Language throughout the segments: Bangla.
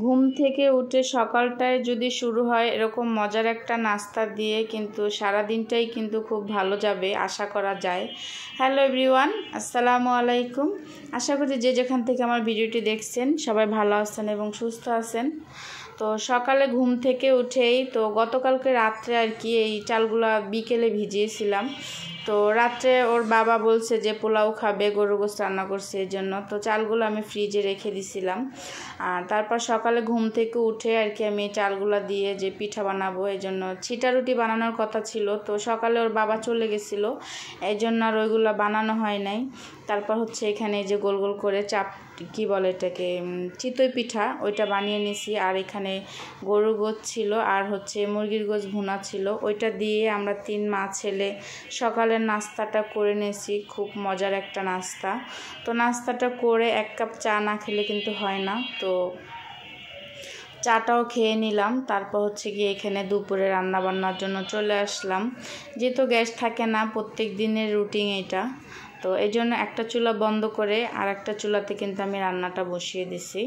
ঘুম থেকে উঠে সকালটায় যদি শুরু হয় এরকম মজার একটা নাস্তা দিয়ে, কিন্তু সারা দিনটাই কিন্তু খুব ভালো যাবে আশা করা যায়। হ্যালো এভরিওয়ান, আসসালামু আলাইকুম। আশা করি যে যেখান থেকে আমার ভিডিওটি দেখছেন সবাই ভালো আছেন এবং সুস্থ আছেন। তো সকালে ঘুম থেকে উঠেই তো গতকালকে রাত্রে আর কি এই চালগুলা বিকেলে ভিজিয়েছিলাম। তো রাত্রে ওর বাবা বলছে যে পোলাও খাবে, গরুর গোশত রান্না করছে, এই জন্য তো চালগুলো আমি ফ্রিজে রেখে দিছিলাম। আর তারপর সকালে ঘুম থেকে উঠে আর কি আমি চালগুলা দিয়ে যে পিঠা বানাবো, এই জন্য ছিটা রুটি বানানোর কথা ছিল। তো সকালে ওর বাবা চলে গেছিলো, এই জন্য আর ওইগুলো বানানো হয় নাই। তারপর হচ্ছে এখানে যে গোল গোল করে চাপ কি বলে এটাকে, চিতই পিঠা, ওইটা বানিয়ে নিছি। আর এখানে গরুর গোশ ছিল আর হচ্ছে মুরগির গোশ ভুনা ছিল, ওইটা দিয়ে আমরা 3 মা ছেলে সকালের নাস্তাটা করে নিয়েছি। খুব মজার একটা নাস্তা। তো নাস্তাটা করে 1 কাপ চা না খেলে কিন্তু হয় না, তো চাটাও খেয়ে নিলাম। তারপর হচ্ছে গিয়ে এখানে দুপুরে রান্না বান্নার জন্য চলে আসলাম, যেহেতু গ্যাস থাকে না প্রত্যেক দিনের রুটিন এটা। তো এই জন্য একটা চুলা বন্ধ করে আর একটা চুলাতে কিন্তু আমি রান্নাটা বসিয়ে দিছি।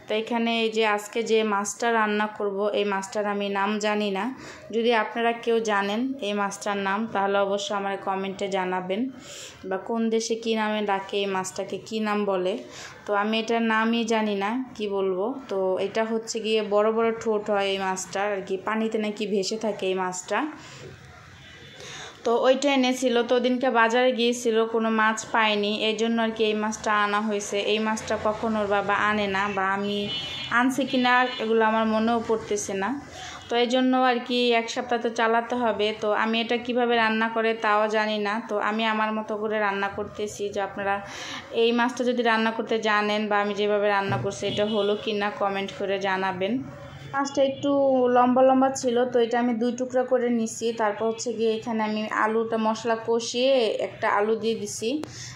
তো এখানে এই যে আজকে যে মাছটা রান্না করব, এই মাছটার আমি নাম জানি না। যদি আপনারা কেউ জানেন এই মাছটার নাম, তাহলে অবশ্যই আমার কমেন্টে জানাবেন, বা কোন দেশে কী নামে ডাকে, এই মাছটাকে কী নাম বলে। তো আমি এটার নামই জানি না, কি বলবো। তো এটা হচ্ছে গিয়ে বড় বড় ঠোঁট হয় এই মাছটার আর কি, পানিতে নাকি ভেসে থাকে এই মাছটা। তো ওইটা এনেছিল, তো ওদিনকে বাজারে গিয়েছিল, কোনো মাছ পায়নি, এই জন্য আর কি এই মাছটা আনা হয়েছে। এই মাছটা কখনো ওর বাবা আনে না, বা আমি আনছি কিনা এগুলো আমার মনেও পড়তেছে না। তো এই জন্য আর কি 1 সপ্তাহ তো চালাতে হবে। তো আমি এটা কিভাবে রান্না করে তাও জানি না, তো আমি আমার মতো করে রান্না করতেছি। যে আপনারা এই মাছটা যদি রান্না করতে জানেন, বা আমি যেভাবে রান্না করছি এটা হলো কি না কমেন্ট করে জানাবেন। মাছটা একটু লম্বা লম্বা ছিল, তো এটা আমি 2 টুকরা করে নিছি। তারপর হচ্ছে গিয়ে এখানে আমি আলুটা মশলা কষিয়ে একটা আলু দিয়ে দিছি,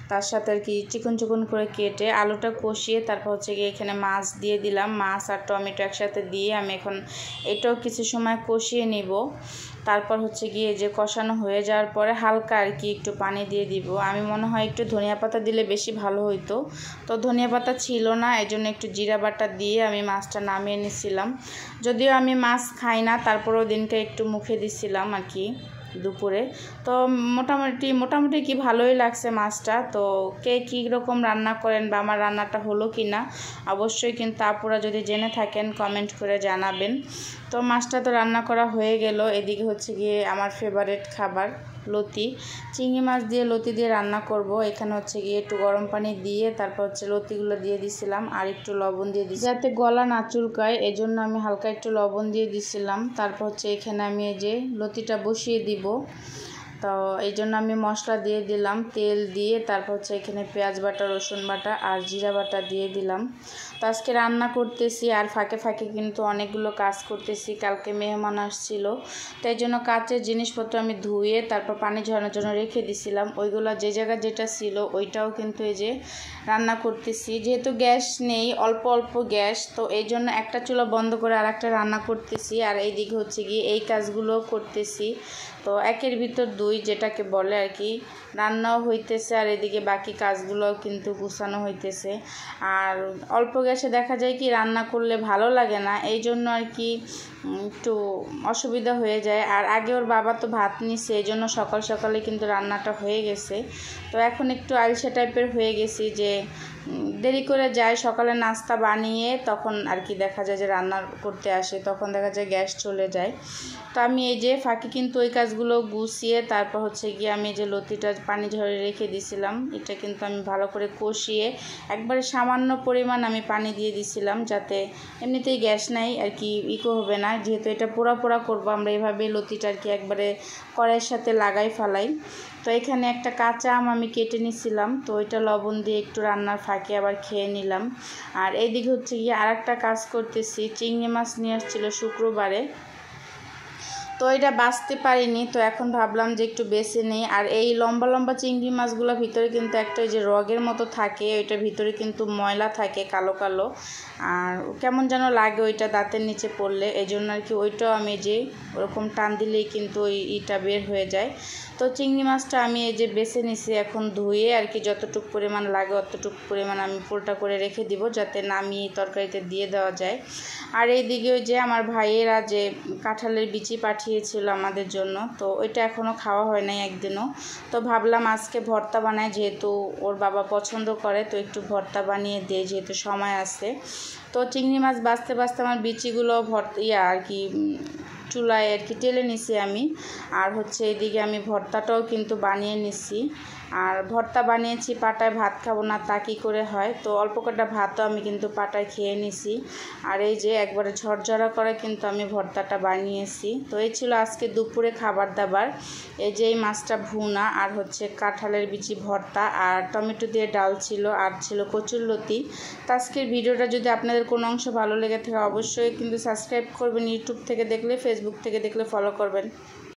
তার সাথে আর কি চিকন চিকন করে কেটে আলুটা কষিয়ে তারপর হচ্ছে গিয়ে এখানে মাছ দিয়ে দিলাম। মাছ আর টমেটো একসাথে দিয়ে আমি এখন এটাও কিছু সময় কষিয়ে নিব। তারপর হচ্ছে গিয়ে যে কষানো হয়ে যাওয়ার পরে হালকা আর কি একটু পানি দিয়ে দিব। আমি মনে হয় একটু ধনিয়া পাতা দিলে বেশি ভালো হইতো, তো ধনিয়া পাতা ছিল না, এই জন্য একটু জিরা বাটা দিয়ে আমি মাছটা নামিয়ে নিয়েছিলাম। যদিও আমি মাছ খাই না, তারপরেও দিনটা একটু মুখে দিছিলাম আর কি দুপুরে। তো মোটামুটি কি ভালোই লাগছে মাছটা। তো কে কী রকম রান্না করেন, বা আমার রান্নাটা হলো কি না অবশ্যই কিন্তু আপুরা যদি জেনে থাকেন কমেন্ট করে জানাবেন। তো মাছটা তো রান্না করা হয়ে গেল। এদিকে হচ্ছে গিয়ে আমার ফেভারিট খাবার লতি, চিংড়ি মাছ দিয়ে লতি দিয়ে রান্না করব। এখানে হচ্ছে গিয়ে একটু গরম পানি দিয়ে তারপর হচ্ছে লতিগুলো দিয়ে দিছিলাম, আর একটু লবণ দিয়ে দিছি যাতে গলা না চুলকায়, এই জন্য আমি হালকা একটু লবণ দিয়ে দিছিলাম। তারপর হচ্ছে এখানে আমি এই যে লতিটা বসিয়ে দিব। তো এই জন্য আমি মশলা দিয়ে দিলাম, তেল দিয়ে তারপর হচ্ছে এখানে পেঁয়াজ বাটা, রসুন বাটা আর জিরা বাটা দিয়ে দিলাম। তো আজকে রান্না করতেছি আর ফাঁকে ফাঁকে কিন্তু অনেকগুলো কাজ করতেছি। কালকে মেহমান আসছিল, তাই জন্য কাচের জিনিসপত্র আমি ধুয়ে তারপর পানি ঝরানোর জন্য রেখে দিছিলাম। ওইগুলো যে জায়গায় যেটা ছিল ওইটাও কিন্তু এই যে রান্না করতেছি। যেহেতু গ্যাস নেই, অল্প অল্প গ্যাস, তো এই জন্য একটা চুলা বন্ধ করে আর একটা রান্না করতেছি। আর এইদিকে হচ্ছে গিয়ে এই কাজগুলোও করতেছি। তো একের ভিতর 2 যেটাকে বলে আর কি, রান্নাও হইতেছে আর এদিকে বাকি কাজগুলোও কিন্তু গুছানো হইতেছে। আর অল্প গ্যাসে দেখা যায় কি রান্না করলে ভালো লাগে না, এই জন্য আর কি একটু অসুবিধা হয়ে যায়। আর আগে ওর বাবা তো ভাত নিছে, এই জন্য সকাল সকালে কিন্তু রান্নাটা হয়ে গেছে। তো এখন একটু আলসা টাইপের হয়ে গেছি, যে দেরি করে যায় সকালে নাস্তা বানিয়ে, তখন আর কি দেখা যায় যে রান্না করতে আসে, তখন দেখা যায় গ্যাস চলে যায়। তো আমি এই যে ফাঁকে কিন্তু ওই কাজগুলো গুছিয়ে তারপর হচ্ছে গিয়ে আমি যে লতিটা পানি ঝরে রেখে দিছিলাম, এটা কিন্তু আমি ভালো করে কষিয়ে একবারে সামান্য পরিমাণ আমি পানি দিয়ে দিছিলাম, যাতে এমনিতেই গ্যাস নাই আর কি ইকো হবে না। যেহেতু এটা পোড়া পোড়া করবো আমরা, এভাবে লতিটা আর কি একবারে কড়াইয়ের সাথে লাগাই ফেলাই। তো এখানে একটা কাঁচা আম আমি কেটে নিছিলাম, তো ওইটা লবণ দিয়ে একটু রান্নার ফাঁকে আবার খেয়ে নিলাম। আর এইদিকে হচ্ছে গিয়ে আর একটা কাজ করতেছি, চিংড়ি মাছ নিয়ে আসছিল শুক্রবারে। তো এটা বাছতে পারিনি, তো এখন ভাবলাম যে একটু বেছে নেই। আর এই লম্বা লম্বা চিংড়ি মাছগুলো ভিতরে কিন্তু একটা ওই যে রগের মতো থাকে, ওইটার ভিতরে কিন্তু ময়লা থাকে কালো কালো, আর কেমন যেন লাগে ওইটা দাঁতের নিচে পড়লে, এই জন্য আর কি ওইটাও আমি যে ওরকম টান দিলেই কিন্তু ওই ইটা বের হয়ে যায়। তো চিংড়ি মাছটা আমি এই যে বেছে নিছি, এখন ধুয়ে আর কি যতটুকু পরিমাণ লাগে অতটুকু পরিমাণ আমি পোলটা করে রেখে দিব, যাতে নামিয়ে তরকারিতে দিয়ে দেওয়া যায়। আর এইদিকে ওই যে আমার ভাইয়েরা যে কাঁঠালের বিচি পাঠিয়েছিল আমাদের জন্য, তো ওইটা এখনও খাওয়া হয় নাই একদিনও। তো ভাবলাম আজকে ভর্তা বানাই, যেহেতু ওর বাবা পছন্দ করে, তো একটু ভর্তা বানিয়ে দিই যেহেতু সময় আছে। তো চিংড়ি মাছ বাছতে বাছতে আমার বিচিগুলো আর কি চুলায় আর কি টেলে নিছি আমি। আর হচ্ছে এদিকে আমি ভর্তাটাও কিন্তু বানিয়ে নিছি। আর ভর্তা বানিয়েছি, পাটায় ভাত খাবো না তা কী করে হয়, তো অল্প কটা ভাতও আমি কিন্তু পাটায় খেয়ে নিছি। আর এই যে একবারে ঝরঝরা করে কিন্তু আমি ভর্তাটা বানিয়েছি। তো এই ছিল আজকে দুপুরে খাবার দাবার। এই যে এই মাছটা ভুনা, আর হচ্ছে কাঁঠালের বিচি ভর্তা, আর টমেটো দিয়ে ডাল ছিল, আর ছিল কচুরলতি। তো আজকের ভিডিওটা যদি আপনাদের কোনো অংশ ভালো লেগে থাকে অবশ্যই কিন্তু সাবস্ক্রাইব করবেন, ইউটিউব থেকে দেখলে, ফেসবুক থেকে দেখলে ফলো করবেন।